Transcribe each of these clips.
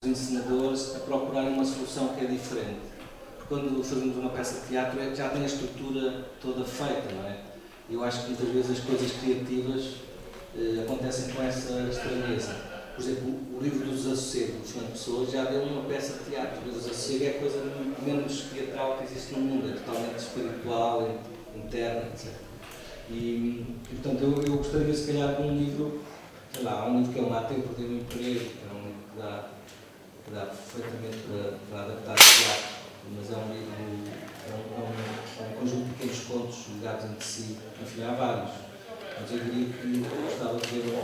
encenadores a procurarem uma solução que é diferente. Porque quando fazemos uma peça de teatro já tem a estrutura toda feita, não é? Eu acho que muitas vezes as coisas criativas acontecem com essa estranheza. Por exemplo, o livro do Desassossego, do Fernando Pessoa, já deu uma peça de teatro. O Desassossego é a coisa menos teatral que existe no mundo, é totalmente espiritual, interna, etc. E portanto, eu gostaria, se calhar, de um livro, sei lá, um livro que é um Até Eu Perdi o Meu Emprego, que é um livro que dá perfeitamente para adaptar o teatro, mas é um livro, é um conjunto de pequenos contos ligados entre si, enfim, há vários. Mas eu diria que gostava de ver,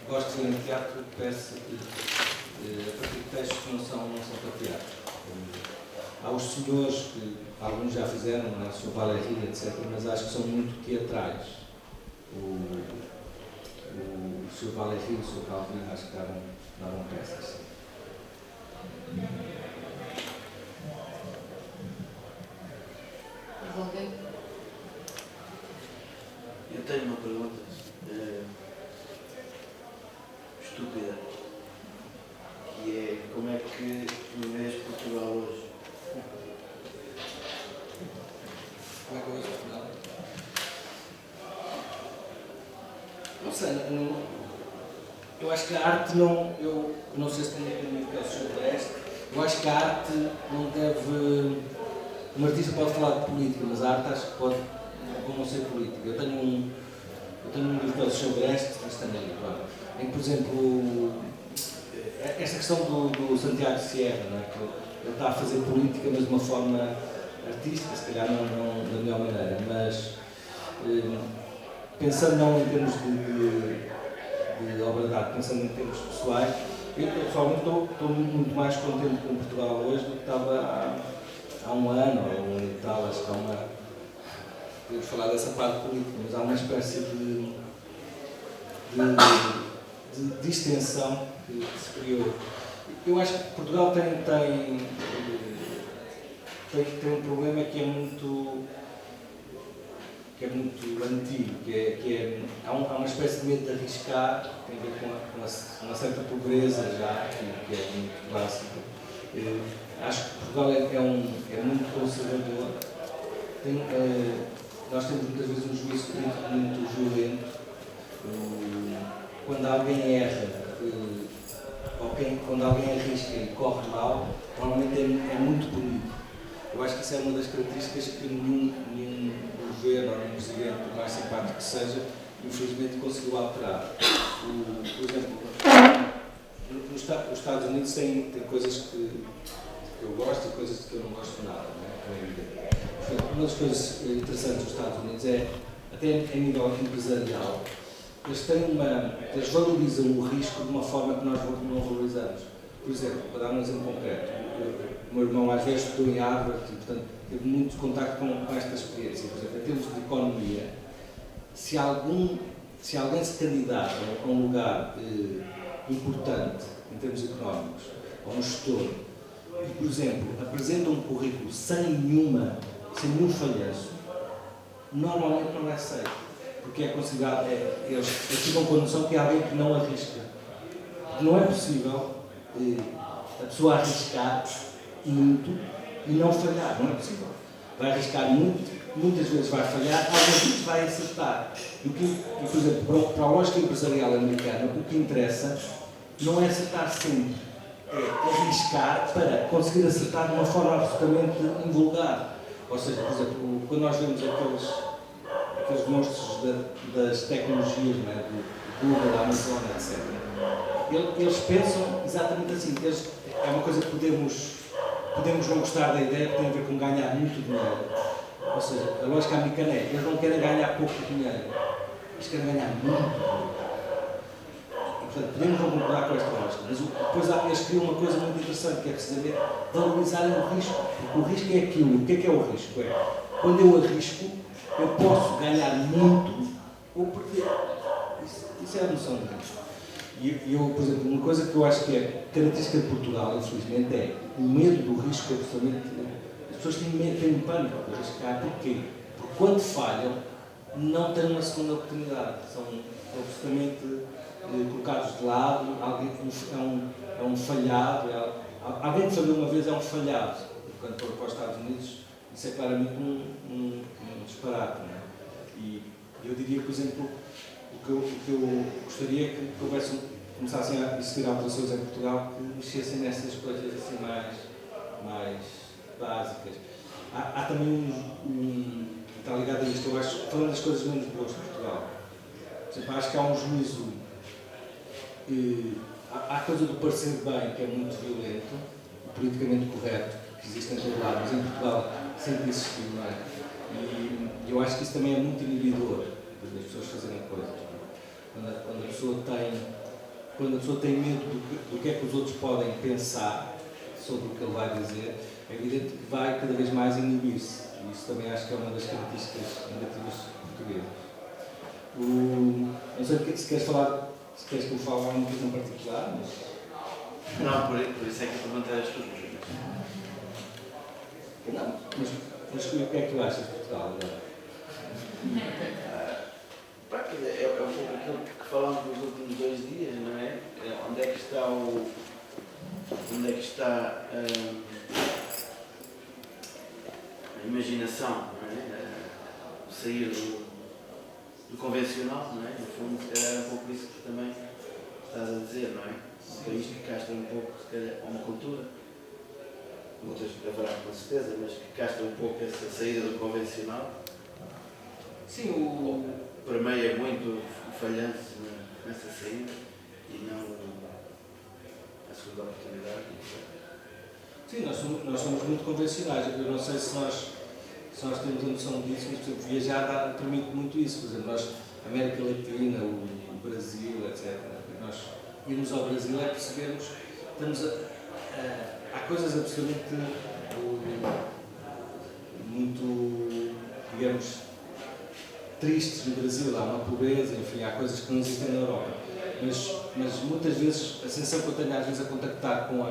gosto de ver em teatro peças a partir de textos que não são para teatro. Há os senhores, que alguns já fizeram, não é? O Sr. Valéry, etc., mas acho que são muito teatrais. O Sr. Valéry e o Sr. Calvin acho que davam peças. Alguém? Eu tenho uma pergunta estúpida, que é: como é que tu vês Portugal hoje? Como é que eu vejo Portugal? Não sei, eu acho que a arte não... Eu não sei se tenho opinião sobre esta. Eu acho que a arte não deve... Um artista pode falar de política, mas a arte acho que pode não ser política. Eu tenho um livro sobre este também, claro, em que, por exemplo, esta questão do Santiago Sierra, não é? Que ele está a fazer política, mas de uma forma artística, se calhar não da melhor maneira, mas pensando não em termos de obra de arte, pensando em termos pessoais, eu pessoalmente estou muito mais contente com Portugal hoje do que estava há um ano ou um ano e tal. Acho que há uma... Podemos falar dessa parte política, mas há uma espécie de extensão que se criou. Eu acho que Portugal tem um problema que é muito antigo, há uma espécie de medo de arriscar, que tem a ver com uma certa pobreza já, que é muito clássica. Acho que Portugal é muito conservador. Nós temos muitas vezes um juízo crítico muito violento. Quando alguém erra, quando alguém arrisca e corre mal, normalmente é muito bonito. Eu acho que isso é uma das características que nenhum governo ou nenhum presidente, por mais simpático que seja, infelizmente conseguiu alterar. Por exemplo, os Estados Unidos têm coisas que eu gosto e coisas que eu não gosto nada, não é evidente. Uma das coisas interessantes dos Estados Unidos é, até a nível empresarial, eles valorizam o risco de uma forma que nós não valorizamos. Por exemplo, para dar um exemplo concreto, o meu irmão às vezes estudou em Harvard e, portanto, teve muito contacto com esta experiência. Por exemplo, em termos de economia, se alguém se candidata a um lugar importante em termos económicos, ou um gestor, e, por exemplo, apresenta um currículo sem nenhum falhanço, normalmente não é aceito, porque é considerado, eles ficam com a noção que é alguém que não arrisca. Não é possível a pessoa arriscar muito e não falhar, não é possível. Vai arriscar muito, muitas vezes vai falhar, algumas vezes vai acertar. E, por exemplo, para a lógica empresarial americana, o que interessa não é acertar sempre, é arriscar para conseguir acertar de uma forma absolutamente invulgar. Ou seja, por exemplo, quando nós vemos aqueles monstros das tecnologias, não é? Do Google, da Amazon, etc., eles pensam exatamente assim. É uma coisa que podemos não gostar da ideia, que tem a ver com ganhar muito dinheiro. Ou seja, a lógica americana é: eles não querem ganhar pouco dinheiro, eles querem ganhar muito dinheiro. Portanto, podemos não concordar com esta lógica, mas depois eles criam uma coisa muito interessante, que é precisamente valorizarem o risco. Porque o risco é aquilo. O que é o risco? Quando eu arrisco, eu posso ganhar muito ou perder. Isso é a noção de risco. E eu, por exemplo, uma coisa que eu acho que é característica de Portugal, infelizmente, é o medo do risco. Absolutamente, as pessoas têm pânico de arriscar. Porquê? Porque quando falham, não têm uma segunda oportunidade. São absolutamente colocados de lado, alguém é um falhado, Alguém que falhou uma vez é um falhado. Quando for para os Estados Unidos, isso é claramente um disparate. Não é? E eu diria, por exemplo, o que eu gostaria é que começassem a existir alterações em Portugal que mexessem nessas coisas assim mais básicas. Há também está ligado a isto, eu acho, falando das coisas menos boas de Portugal. Por exemplo, acho que há um juízo. Há a coisa do parecer bem, que é muito violento, o politicamente correto, que existe em todo lado, mas em Portugal sempre existiu, não é? E eu acho que isso também é muito inibidor das pessoas fazerem coisas. Quando a pessoa tem medo do que é que os outros podem pensar sobre o que ele vai dizer, é evidente que vai cada vez mais inibir-se. E isso também acho que é uma das características negativas portuguesas. Não sei se queres falar, se queres que eu fale alguma coisa em particular, mas... Não, por isso é que eu perguntei as tuas coisas. Não, mas o que é que tu achas de Portugal agora? É um pouco aquilo que falámos nos últimos 2 dias, não é? Onde é que está a imaginação, não é? Sair do convencional, não é? No fundo, se calhar é um pouco isso que também estás a dizer, não é? Um país que castra um pouco, se calhar, uma cultura, muitas haverá com certeza, mas que castra um pouco essa saída do convencional. Sim, permeia muito o falhanço nessa saída e não a segunda oportunidade. Sim, nós somos muito convencionais. Eu não sei se nós temos a noção disso, mas, por exemplo, viajar permite muito isso. Por exemplo, nós, a América Latina, o Brasil, etc. Nós irmos ao Brasil é percebermos há coisas absolutamente muito, digamos, tristes no Brasil. Há uma pobreza, enfim, há coisas que não existem na Europa. Mas muitas vezes, a sensação que eu tenho às vezes a contactar com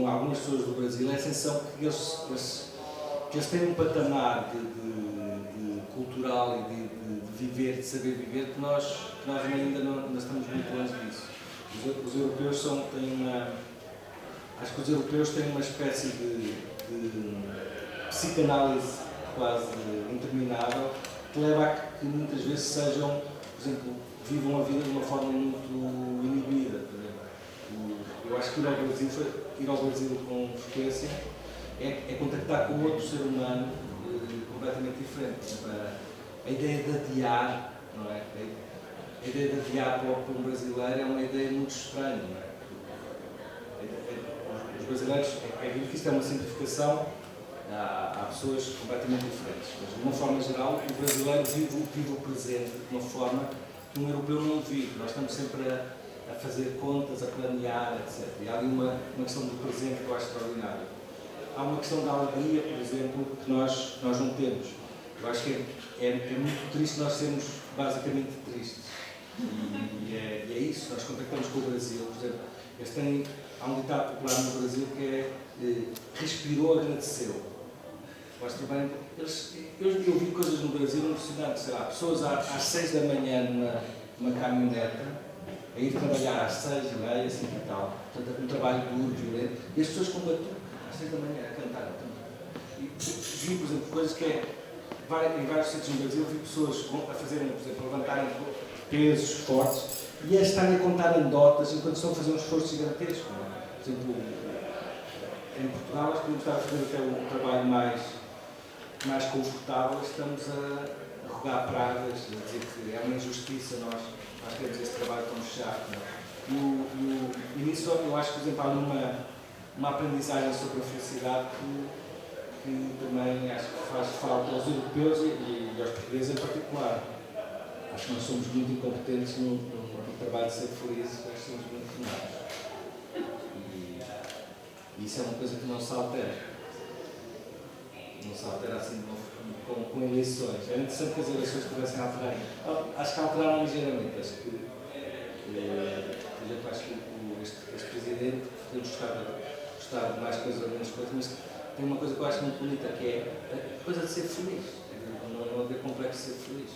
algumas pessoas do Brasil é a sensação que eles têm um patamar de cultural e de viver, de saber viver, que nós ainda estamos muito longe disso. Os europeus acho que os europeus têm uma espécie de psicanálise quase interminável, que leva a que muitas vezes sejam, por exemplo, vivam a vida de uma forma muito inibida. Por exemplo. Eu acho que ir ao Brasil com frequência é contactar com outro ser humano completamente diferente. A ideia de adiar, não é? A ideia de adiar para um brasileiro é uma ideia muito estranha, não é? Os brasileiros, é evidente que isto é uma simplificação, há pessoas completamente diferentes, mas de uma forma geral o brasileiro vive o presente de uma forma que um europeu não vive. Nós estamos sempre a fazer contas, a planear, etc. E há ali uma questão do presente que eu acho extraordinária. Há uma questão da alegria, por exemplo, que nós não temos. Eu acho que é muito triste nós sermos basicamente tristes. E é isso, nós contactamos com o Brasil, por exemplo, há um ditado popular no Brasil que é respirou, agradeceu. Eu vi coisas no Brasil impressionantes, sei lá, pessoas às 6 da manhã numa caminhoneta, a ir trabalhar às 6h30, assim e tal, portanto, um trabalho duro, violento, e as pessoas com batuque às 6 da manhã a cantar. E vi, por exemplo, coisas que em vários sítios no Brasil, vi pessoas a fazerem, por exemplo, levantarem pesos fortes e a estarem a contar anedotas enquanto estão a fazer um esforço gigantesco. Por exemplo, em Portugal, acho que podemos estar a fazer até um trabalho mais confortável, estamos a rogar pragas, a dizer que é uma injustiça nós termos esse trabalho tão chato. E nisso eu acho que, por exemplo, há uma aprendizagem sobre a felicidade que também acho que faz falta aos europeus e aos portugueses em particular. Acho que nós somos muito incompetentes no trabalho de ser felizes, nós somos muito formados. E isso é uma coisa que não se altera. Não se altera assim com eleições. É interessante que as eleições pudessem alterar. Acho que alteraram ligeiramente. Acho que, por exemplo, acho que este presidente, podemos gostar de mais coisas ou menos coisas, mas tem uma coisa que eu acho muito bonita, que é a coisa de ser feliz. Não haver complexo de ser feliz.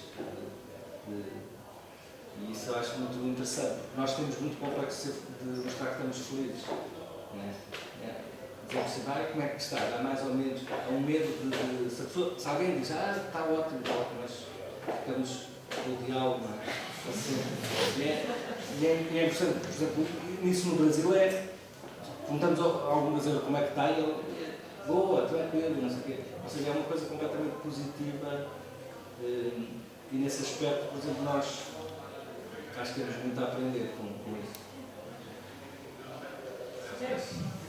E isso eu acho acho muito interessante. Nós temos muito complexo de mostrar que estamos felizes. Não é? Dizer como é que está? Há mais ou menos um medo de se alguém diz, está ótimo, mas ficamos com o diálogo, não é? Assim, e é interessante, por exemplo, nisso no Brasil perguntamos a algum brasileiro como é que está e ele, boa, tranquilo, não sei o quê. Ou seja, é uma coisa completamente positiva e nesse aspecto, por exemplo, nós acho que temos muito a aprender com isso.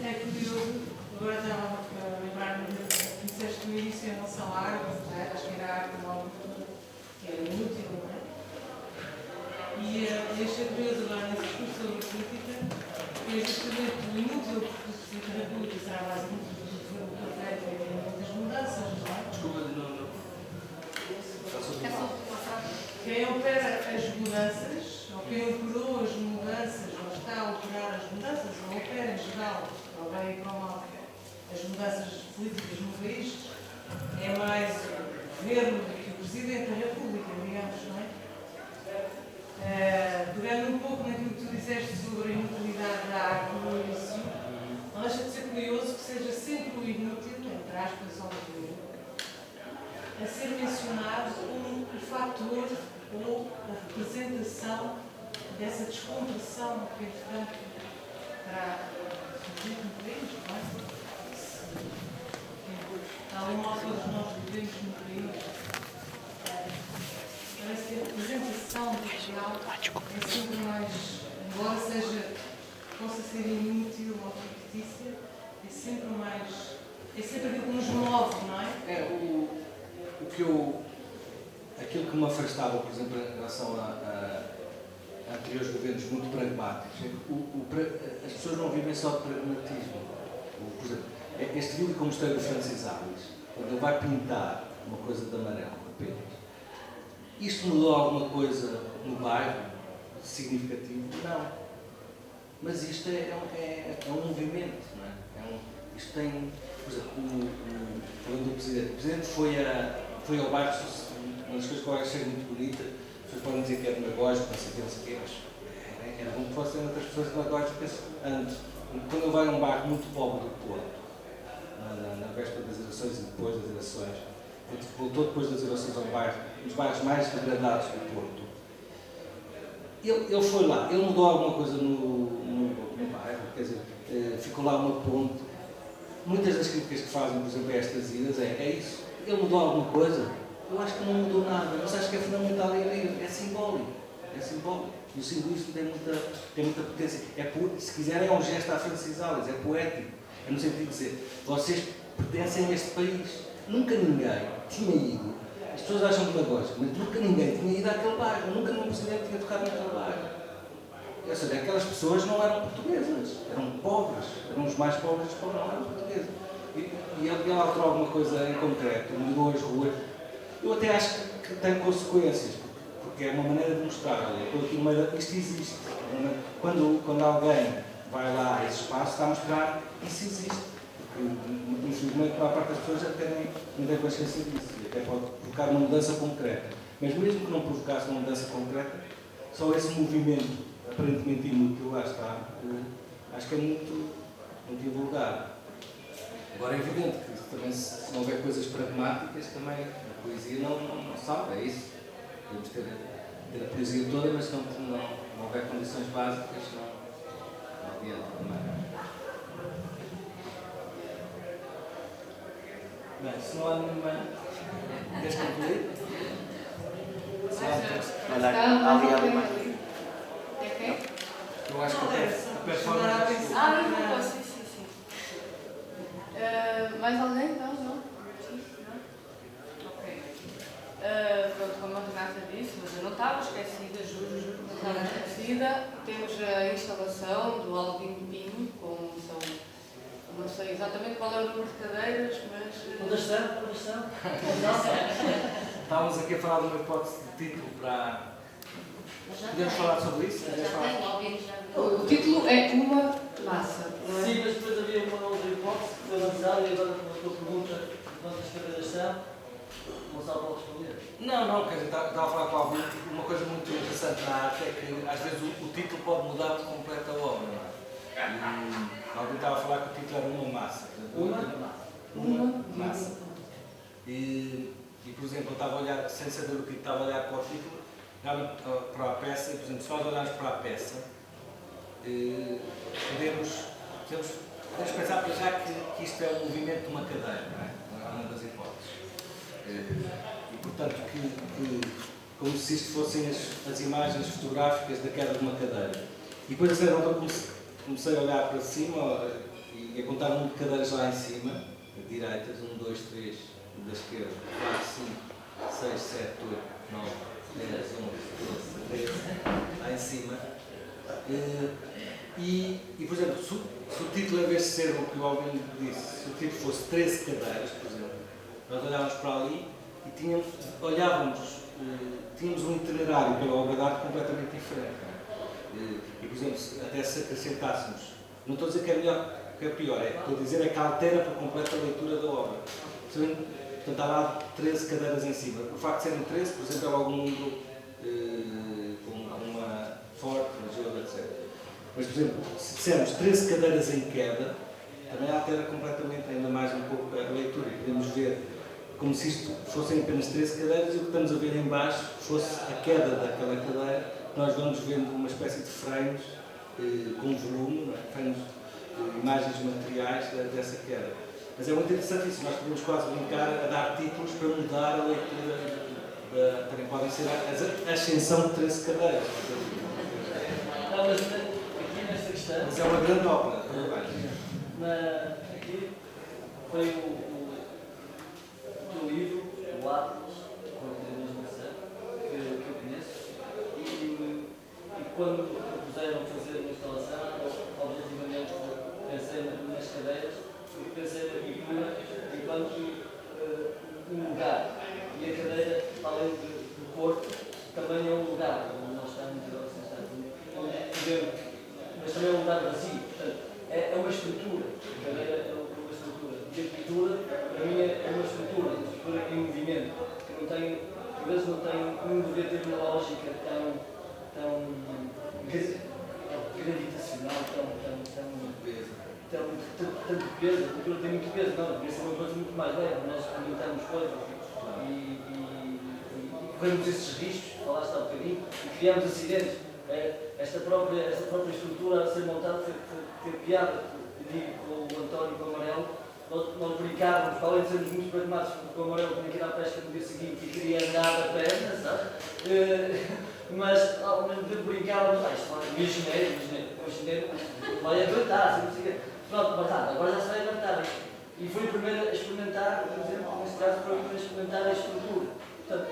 É curioso, agora estava a lembrar-me do que disseste no início em relação à árvore, acho que era a árvore que era inútil, não é? E achei curioso agora nesse discurso sobre a política, que justamente o inútil que o Presidente da República será a base muito do governo concreto e muitas mudanças, não é? Desculpa, não. Quem opera as mudanças, ou quem operou as mudanças, ou está a operar as mudanças, ou opera em geral, para o bem e para o mal, as mudanças políticas no país, é mais o governo do que o Presidente da República, digamos, não é? Pegando um pouco naquilo que tu disseste sobre a inutilidade da arte no início, não deixa de ser curioso que seja sempre o inútil, entre aspas, óbvio, a ser mencionado como o fator ou a representação dessa descontração que, entretanto, terá surgido no país, não é? Tal e mal todos nós vivemos no país, parece que a representação do real é sempre mais, embora possa ser inútil ou fictícia, é sempre aquilo que nos move, não é? Aquilo que me afastava, por exemplo, em relação a anteriores governos muito pragmáticos, as pessoas não vivem só de pragmatismo. Por exemplo, este vídeo que eu mostrei do Francis Alves, quando ele vai pintar uma coisa de amarelo apenas, isto mudou alguma coisa no bairro significativo? Não. Mas isto é um movimento, não é? Isto tem, por exemplo, falando do Presidente. O Presidente foi ao bairro, uma das coisas que eu achei muito bonita, as pessoas podem dizer que é demagógico, não sei o quê, mas era bom que fossem outras pessoas demagógicas antes. Quando ele vai a um bairro muito pobre do Porto, na véspera das eleições e depois das eleições, voltou depois das eleições ao bairro, os bairros mais degradados do Porto, ele foi lá, ele mudou alguma coisa no bairro, quer dizer, ficou lá uma ponte. Muitas das críticas que fazem, por exemplo, a estas idas é isso. Ele mudou alguma coisa? Eu acho que não mudou nada, mas acho que é fundamental é simbólico. É simbólico. E o simbolismo tem muita potência. Se quiserem, é um gesto à Francis Alves, é poético. É no sentido de dizer, vocês pertencem a este país. Nunca ninguém tinha ido. As pessoas acham demagógico, mas nunca ninguém tinha ido àquele bairro. Nunca nenhum presidente tinha tocado naquele bairro. Ou seja, aquelas pessoas não eram portuguesas, eram pobres, eram os mais pobres dos pobres, não eram portugueses. E ele alterou alguma coisa em concreto, mudou as ruas. Eu até acho que tem consequências, porque é uma maneira de mostrar, olha, isto existe. Quando alguém vai lá a esse espaço, está a mostrar que isso existe. Porque, infelizmente, a parte das pessoas até não tem consciência disso, e até pode provocar uma mudança concreta. Mas mesmo que não provocasse uma mudança concreta, só esse movimento aparentemente inútil, lá está, acho que é muito divulgado. Agora é evidente que também, se não houver coisas pragmáticas, também a poesia não salva, é isso. Podemos ter a poesia toda, mas se não houver condições básicas, não adianta também. Bem, se não há nenhuma... Queres concluir? Ali. Eu acho que a performance... Não posso, sim. Mais alguém? Não? Sim, não? Ok. Pronto, como a Renata disse, mas eu não estava esquecida, juro que não estava esquecida. Temos a instalação do Alvin Pinho, não sei exatamente qual é o número de cadeiras, mas... Onde estão? Estávamos aqui a falar de uma hipótese de título para... Podemos falar sobre isso? O título é Uma Massa, não é? Sim, mas depois havia uma outra hipótese que foi lançada e agora com a tua pergunta, quantas cadeiras são? Gonçalo pode responder. Não, quer dizer, estava a falar com alguém, uma coisa muito interessante na arte é que às vezes o título pode mudar por completo a obra, não é? E alguém estava a falar que o título era Uma Massa. Uma Massa. E, por exemplo, eu estava a olhar, sem saber o que estava a olhar para o título, olhava para a peça, e, por exemplo, se nós olharmos para a peça, podemos pensar para já que isto é o movimento de uma cadeira, não é? É uma das hipóteses. E, portanto, como se isto fossem as imagens fotográficas da queda de uma cadeira. E depois, a certa altura, comecei a olhar para cima e a contar um número de cadeiras lá em cima, direitas, 1, 2, 3, da esquerda, 4, 5, 6, 7, 8, 9, 10, 11, 12, 13, lá em cima. E por exemplo, se o título, em vez de ser o que o Albino disse, se o título fosse 13 cadeiras, por exemplo, nós olhávamos para ali e tínhamos um itinerário pela obra de arte completamente diferente. E, por exemplo, até se acrescentássemos, não estou a dizer que é melhor que é pior, estou a dizer que altera por completo a leitura da obra. Portanto, há lá 13 cadeiras em cima. O facto de serem 13, por exemplo, é logo um número com uma forte, uma etc. Mas, por exemplo, se dissermos 13 cadeiras em queda, também altera completamente ainda mais um pouco a leitura. Podemos ver como se isto fossem apenas 13 cadeiras e o que estamos a ver em baixo fosse a queda daquela cadeira. Nós vamos vendo uma espécie de frames com volume, não é? Frames, imagens materiais dessa queda. Mas é muito interessante isso, nós podemos quase brincar a dar títulos para mudar a leitura, também podem ser a ascensão de 13 cadeiras. Não, mas aqui nesta questão... Mas é uma grande obra, aqui foi o teu livro, o Atlas, com a imaginação, que eu conheço, e quando propuseram fazer uma instalação, objetivamente pensei nas cadeiras, porque pensei na figura enquanto um lugar, e a cadeira, além do corpo, também é um lugar, onde nós estamos mas também é um lugar vazio, portanto, é uma estrutura, a cadeira é uma estrutura, e a pintura, para mim, é uma estrutura em movimento, que não tem, às vezes não deveria ter uma lógica tão gravitacional, tanto peso, a cultura tem muito peso, não, devia ser uma coisa muito mais leve, nós experimentamos coisas e corremos esses riscos, falaste há um bocadinho, e criamos acidentes. Esta própria estrutura a ser montada foi piada, digo, com o António e com o Amarelo, nós brincávamos, para além de sermos muito pragmáticos, porque o Amarelo tinha que ir à pesca no dia seguinte e queria andar a perna, sabe? Mas ao mesmo tempo brincávamos, isto é engenheiro, vai aguentar, pronto, mas agora já se vai aguentar. E foi o primeiro a experimentar, por exemplo, neste caso foi o primeiro a experimentar a estrutura. Portanto,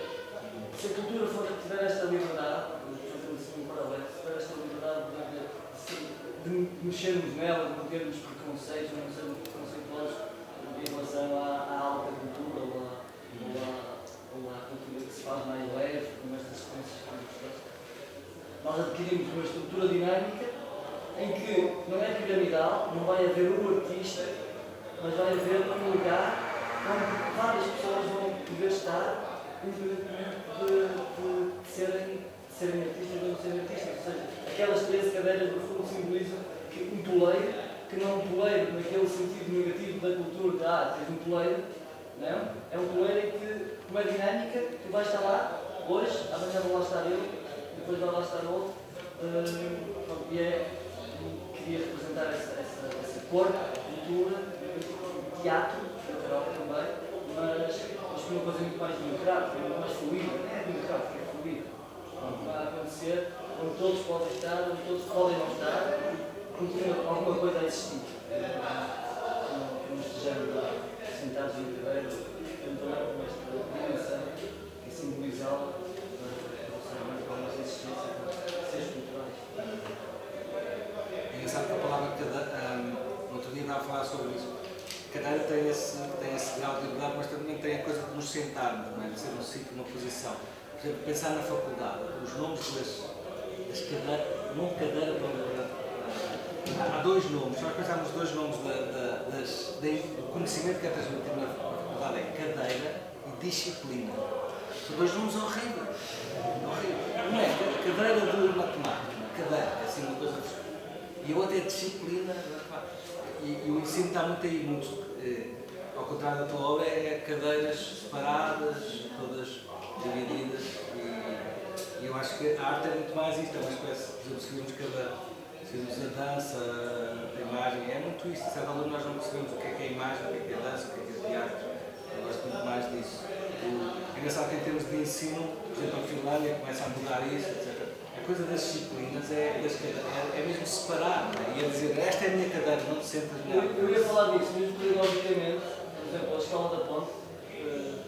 se a cultura tiver esta liberdade, se tiver esta liberdade de mexermos nela, de não termos preconceitos, não sermos preconceituosos em relação à alta cultura ou à cultura que se faz mais leve, com estas sequências que gostamos. Nós adquirimos uma estrutura dinâmica em que não é piramidal, não vai haver um artista, mas vai haver um lugar onde várias pessoas vão poder estar, independentemente de serem artistas ou não serem artistas. Ou seja, aquelas 13 cadeiras no fundo simbolizam que um toleiro, que não é um toleiro naquele sentido negativo da cultura de tens um toleiro, não? É um toleiro em que, como é dinâmica, tu vais estar lá hoje, amanhã vai lá estar eu, depois vai lá estar outro, queria representar essa cor, cultura, teatro, teatral também, mas foi uma coisa muito mais democrática, muito mais fluida, não é democrática, é fluida. Vai acontecer onde todos podem estar, onde todos podem não estar, continua alguma coisa a existir. Não estejamos lá sentados em cadeiras, também com esta dimensão e simbolizá-la para a nossa existência, seres culturais. É engraçado que a palavra cadeira, no outro dia estava a falar sobre isso. Cadeira tem esse grau de liberdade, mas também tem a coisa de nos sentarmos, não é? De ser um sítio, uma posição. Por exemplo, pensar na faculdade, os nomes das cadeiras, não cadeira para liberdade. Há dois nomes, se nós pensarmos dois nomes do conhecimento que é transmitido na faculdade, é cadeira e disciplina. São dois nomes horríveis. Horríveis. Não é? Cadeira de matemática. Cadeira, é assim uma coisa. E a outra é disciplina. E o ensino está muito aí, ao contrário da tua obra, é cadeiras separadas, todas divididas. E eu acho que a arte é muito mais isto, é uma espécie, por exemplo, seguimos a dança, a imagem, é muito isto. De certa altura nós não percebemos o que é a imagem, o que é a dança, o que é teatro. Eu gosto muito mais disso. É engraçado que em termos de ensino, por exemplo, a Finlândia começa a mudar isso, etc. A coisa das disciplinas é mesmo separar, né? E é dizer, esta é a minha cadeira, não te sentas nela. Eu ia falar disso, mesmo pedagogicamente, por exemplo, a Escola da Ponte,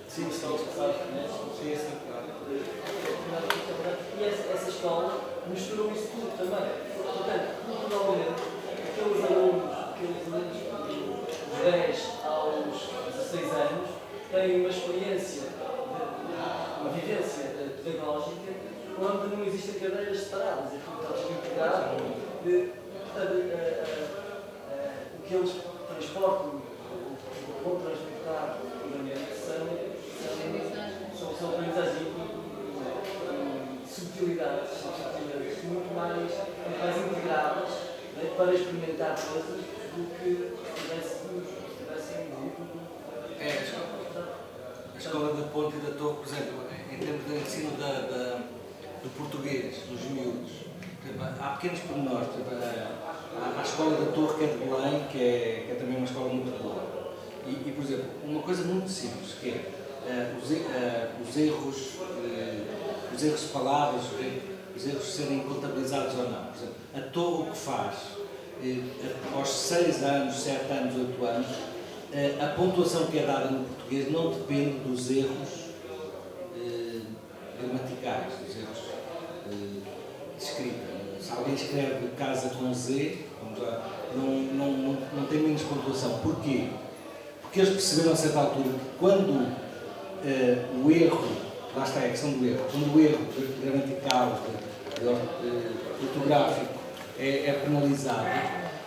Sim, escola que sabes, conheces? Sim, claro. E essa escola misturou isso tudo também. Portanto, culturalmente, aqueles alunos dos 10 aos 16 anos têm uma experiência, uma vivência pedagógica onde não existem cadeiras separadas, aquilo está desvinculado. O que eles transportam, o vão transportar futuramente são aprendizagens e subtilidades muito mais integradas, né, para experimentar coisas do que tivessem dito. A Escola da Ponte e da Torre, por exemplo, em termos de ensino do português, dos miúdos, há pequenos pormenores. Há a Escola da Torre, que é de Belém, que é também uma escola muito boa. E, por exemplo, uma coisa muito simples, que é os erros de palavras, os erros serem contabilizados ou não. Por exemplo, a Torre o que faz, aos 6 anos, 7 anos, 8 anos, a pontuação que é dada no português não depende dos erros gramaticais, dos erros de escrita. Se alguém escreve casa com Z, não tem menos pontuação. Porquê? Porque eles perceberam a certa altura que quando o erro, lá está a questão do erro, quando o erro gramatical, ortográfico é penalizado,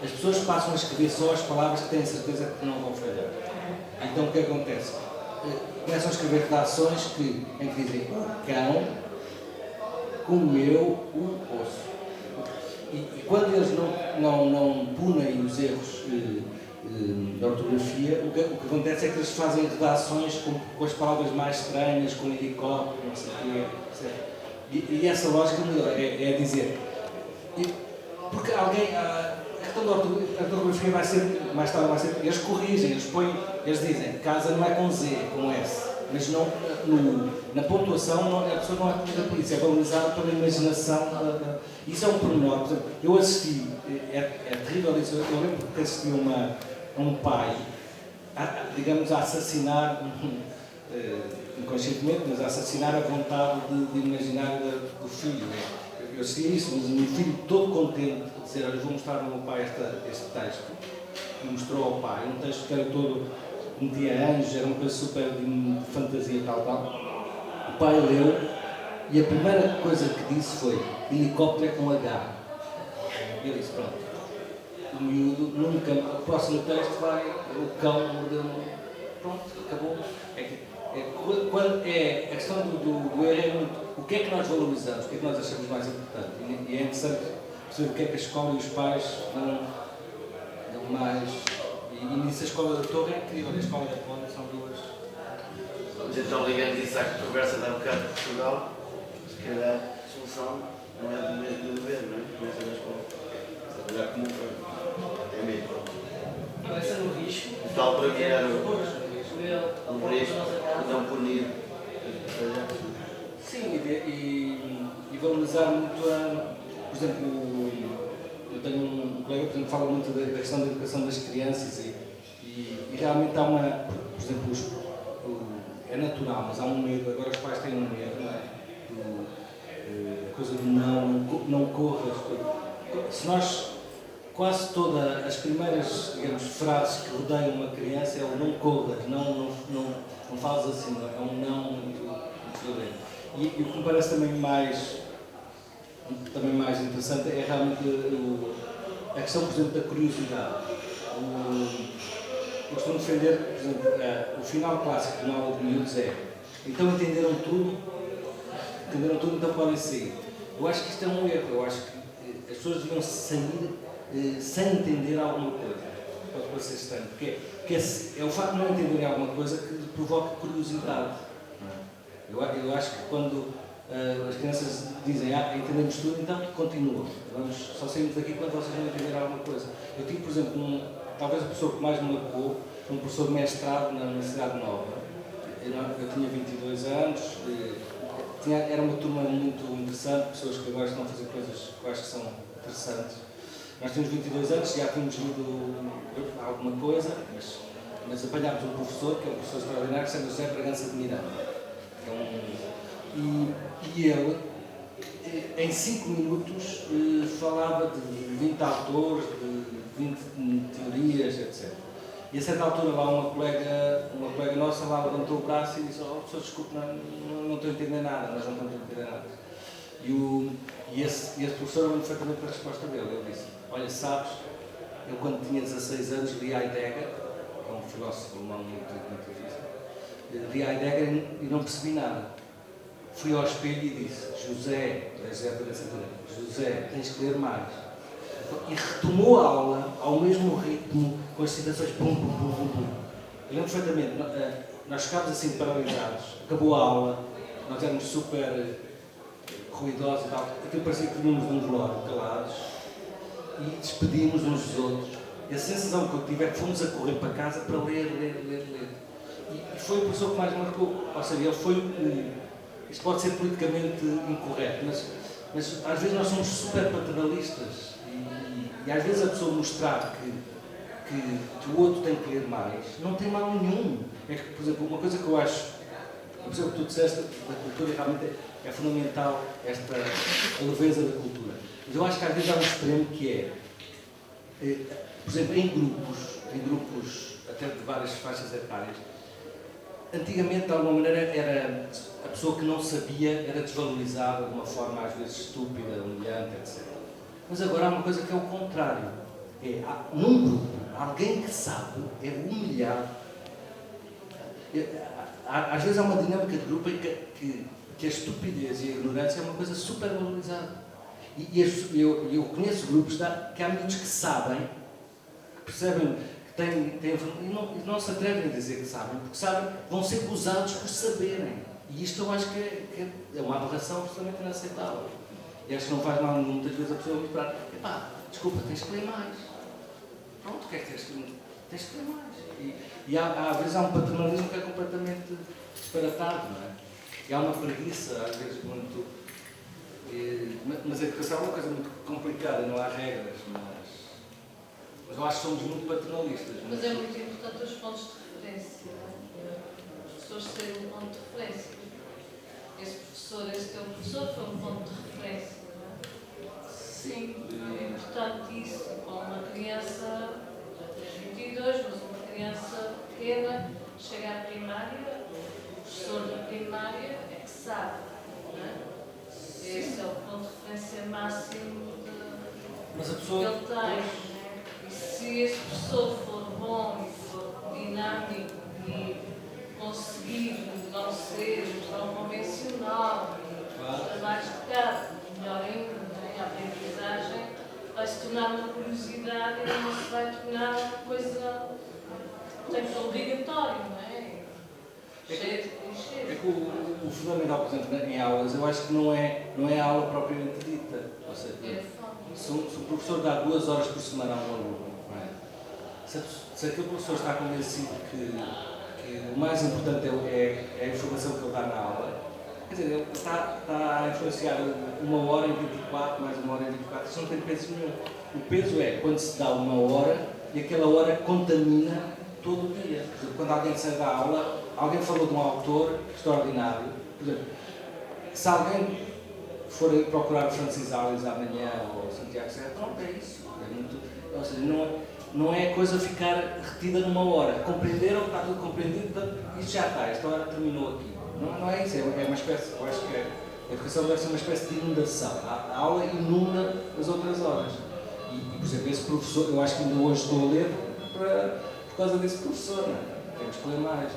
as pessoas passam a escrever só as palavras que têm certeza que não vão falhar. Então o que acontece? Começam a escrever redações em que dizem o cão comeu o osso. E quando eles não punem os erros da ortografia, o que acontece é que eles fazem redações com as palavras mais estranhas, com helicóptero, não sei o quê. E essa lógica é dizer, porque alguém, a questão da ortografia vai ser, mais tarde vai ser, eles corrigem, eles dizem, casa não é com Z, é com S, mas não, na pontuação a pessoa não é punida por isso, é valorizada pela imaginação. Isso é um pormenor. Por exemplo, eu assisti, é terrível isso, eu lembro que assisti a um pai, digamos, a assassinar, inconscientemente, mas a assassinar a vontade de imaginar do filho. Eu assisti isso, mas o meu filho todo contente de dizer, olha, vou mostrar ao meu pai este texto. E mostrou ao pai, um texto que era todo, metia anjos, era uma coisa super de fantasia, tal. O pai leu e a primeira coisa que disse foi, helicóptero é com H. E eu disse, pronto, o miúdo nunca, o próximo texto vai, o cão mordeu, pronto, acabou. A questão do erro é muito, o que é que nós valorizamos, o que é que nós achamos mais importante. E é interessante perceber o que é que a escola e os pais dão mais. E nisso a Escola da Torre é incrível, a Escola da Ponte são duas. Mas então, ligando isso à conversa de há um bocado de Portugal, se calhar a solução não é do mesmo governo, não é? Começa na escola. Trabalhar como foi. É mesmo. Começa no risco. O tal para mim era o risco, não punir. Sim, e valorizar muito por exemplo, eu tenho um colega que fala muito da questão da educação das crianças e realmente há por exemplo, é natural, mas há um medo, agora os pais têm um medo, não é? Coisa de não corras. Se nós, quase todas as primeiras, digamos, frases que rodeiam uma criança é o não corras, não fales assim, é um não muito violento. E o que me parece também mais interessante é realmente a questão, por exemplo, da curiosidade. Eu costumo defender, por exemplo, o final clássico de uma aula de miúdos é Então entenderam tudo, então podem sair. Eu acho que isto é um erro, eu acho que as pessoas deviam sair sem entender alguma coisa. Pode parecer estranho, porque é o facto de não entenderem alguma coisa que provoca curiosidade. Eu acho que quando as crianças dizem entendemos tudo, então continuam. Só saímos daqui quando vocês não entenderem alguma coisa. Eu tive, por exemplo, talvez a pessoa que mais me marcou, um professor de mestrado na Universidade Nova. Eu tinha 22 anos, era uma turma muito interessante, pessoas que agora estão a fazer coisas que eu acho que são interessantes. Nós tínhamos 22 anos, já tínhamos lido alguma coisa, mas apanhámos um professor, que é um professor extraordinário, que se chama José Bragança de Miranda. E ele, em 5 minutos, falava de 20 autores, de 20 teorias, etc. E a certa altura lá uma colega nossa lá levantou o braço e disse: professor, desculpe, não estou a entender nada, nós não estamos a entender nada. E esse professor lembra perfeitamente a resposta dele. Ele disse: olha, sabes, eu quando tinha 16 anos li Heidegger, que é um filósofo alemão muito difícil, li Heidegger e não percebi nada. Fui ao espelho e disse: José, tens que ler mais. E retomou a aula ao mesmo ritmo, com as citações pum, pum, pum, pum, pum. Eu lembro perfeitamente, nós ficámos assim paralisados, acabou a aula, nós éramos super ruidosos e tal, aquilo parecia que vínhamos de um velório, calados, e despedimos uns dos outros. E a sensação que eu tive é que fomos a correr para casa para ler. E foi o professor que mais marcou, ou seja, ele foi, isto pode ser politicamente incorreto, mas às vezes nós somos super paternalistas. E às vezes a pessoa mostrar que o outro tem que ler mais, não tem mal nenhum. É que, por exemplo, uma coisa que eu acho, por exemplo, que tu disseste, da cultura realmente é fundamental esta leveza da cultura. Mas eu acho que às vezes há um extremo que é, por exemplo, em grupos até de várias faixas etárias, antigamente de alguma maneira era a pessoa que não sabia era desvalorizada de uma forma às vezes estúpida, humilhante, etc. Mas agora há uma coisa que é o contrário. Num grupo, alguém que sabe é humilhado. Às vezes há uma dinâmica de grupo em que a estupidez e a ignorância é uma coisa super valorizada. E eu conheço grupos que há miúdos que sabem, que percebem que têm e não se atrevem a dizer que sabem, porque sabem, vão ser gozados por saberem. E isto eu acho que é uma aberração absolutamente inaceitável. E acho que não faz mal muitas vezes a pessoa mostrar: desculpa, tens que ler mais. Pronto, o que é que tens que ler mais? E às vezes há um paternalismo que é completamente disparatado, não é? E há uma preguiça, às vezes, muito. Mas a educação é uma coisa muito complicada, não há regras, mas eu acho que somos muito paternalistas. Mas é muito importante os pontos de referência, não é? As pessoas serem um ponto de referência. Esse teu professor foi um ponto de referência, não é? Sim, é importante isso. Com uma criança, já tens 22, mas uma criança pequena, chega à primária, o professor da primária é que sabe, não é? Esse é o ponto de referência máximo que ele tem. E se esse professor for bom e for dinâmico e conseguir não ser tão convencional e trabalhos de casa, melhor ainda, a aprendizagem vai se tornar uma curiosidade e não se vai tornar uma coisa obrigatória, não é? É que o fundamental, por exemplo, em aulas, eu acho que não é a aula propriamente dita. Ou seja, se o professor dá 2 horas por semana a um aluno, não é? Se aquele professor está convencido que o mais importante é a informação que ele dá na aula, quer dizer, ele está a influenciar 1 hora em 24, mais 1 hora em 24, isso não tem peso nenhum. O peso é quando se dá 1 hora e aquela hora contamina todo o dia. Por exemplo, quando alguém sai da aula, alguém falou de um autor extraordinário. Por exemplo, se alguém for procurar o Francis Alves amanhã ou Santiago Serra, pronto, é isso. Ou seja, não é coisa ficar retida numa hora. Compreenderam, está tudo compreendido, portanto, isto já está, esta hora terminou aqui. Não é isso, é uma espécie, eu acho que a educação deve ser uma espécie de inundação. A aula inunda as outras horas. E, por exemplo, esse professor, eu acho que ainda hoje estou a ler por causa desse professor, não é? Temos que ler mais.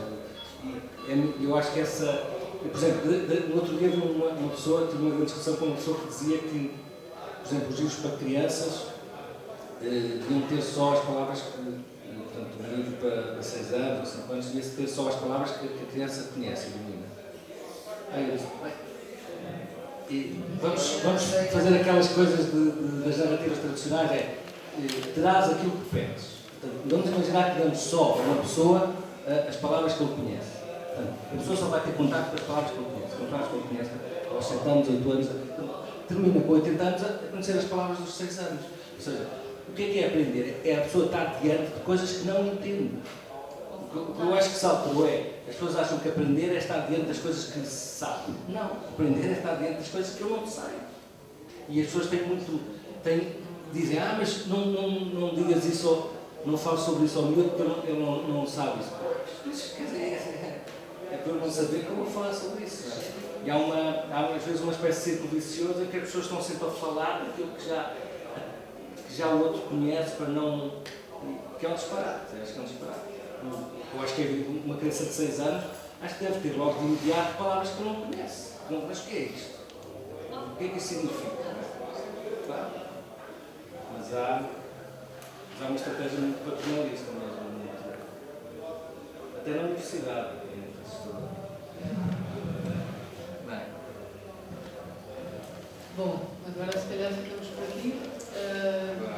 E eu acho que essa Por exemplo, no outro dia tive uma pessoa, tive uma grande discussão com uma pessoa que dizia que, por exemplo, os livros para crianças deviam ter só as palavras que, portanto, um livro para 6 anos ou 5 anos, devia ter só as palavras que a criança conhece e domina. Aí eu disse, bem, e vamos fazer aquelas coisas das narrativas tradicionais, terás aquilo que pedes. Portanto, vamos imaginar que damos só a uma pessoa as palavras que ele conhece. Portanto, a pessoa só vai ter contato com as palavras que ele conhece. Com as palavras que ele conhece aos 7 anos, 8 anos, termina com 80 anos a conhecer as palavras dos 6 anos. Ou seja, o que é aprender? É a pessoa estar diante de coisas que não entende. O que eu acho que se alterou as pessoas acham que aprender é estar diante das coisas que se sabe. Não, aprender é estar diante das coisas que eu não sei. E as pessoas dizem, mas não digas isso, não fales sobre isso ao miúdo porque ele não sabe isso. Mas, quer dizer, é para eu não saber como eu falar sobre isso. E há às vezes uma espécie de círculo vicioso em que as pessoas estão sempre a falar daquilo que já o outro conhece para não... que é um disparate. Acho que é um disparate. Eu acho que uma criança de 6 anos acho que deve ter logo de imediato palavras que não conhece. Mas o que é isto? O que é que isso significa? Claro. Mas há uma estratégia muito paternalista mesmo. Até na universidade. Bem. Bom, agora se calhar ficamos por aqui.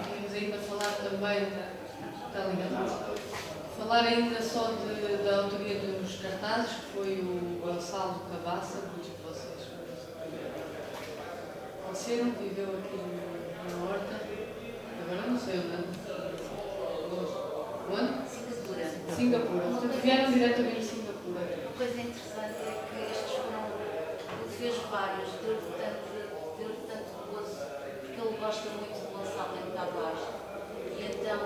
Tínhamos ainda a falar também, está ligado? Falar ainda só da autoria dos cartazes, que foi o Gonçalo Cabaça, muitos de vocês conheceram, viveu aqui na Horta, agora não sei onde? Singapura. Vieram diretamente de Singapura. Uma coisa interessante é que estes foram, ele fez vários, deu-lhe tanto gozo, porque ele gosta muito de Gonçalo em Tavares, e então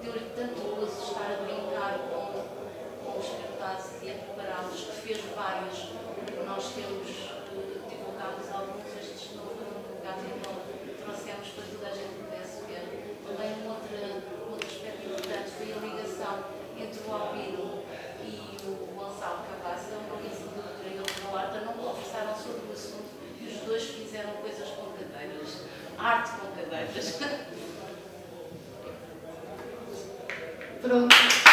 deu-lhe tanto gozo estar a brincar com os cartazes e a prepará-los, que fez vários. Nós temos divulgados alguns, estes não foram divulgados, então trouxemos para toda a gente pudesse ver. Também um outro aspecto importante foi a ligação entre o Albino e o Gonçalo Cabaça. Ele não disse doutora e ele na Horta, não conversaram sobre o assunto e os dois fizeram coisas com cadeiras, arte com cadeiras. Pronto.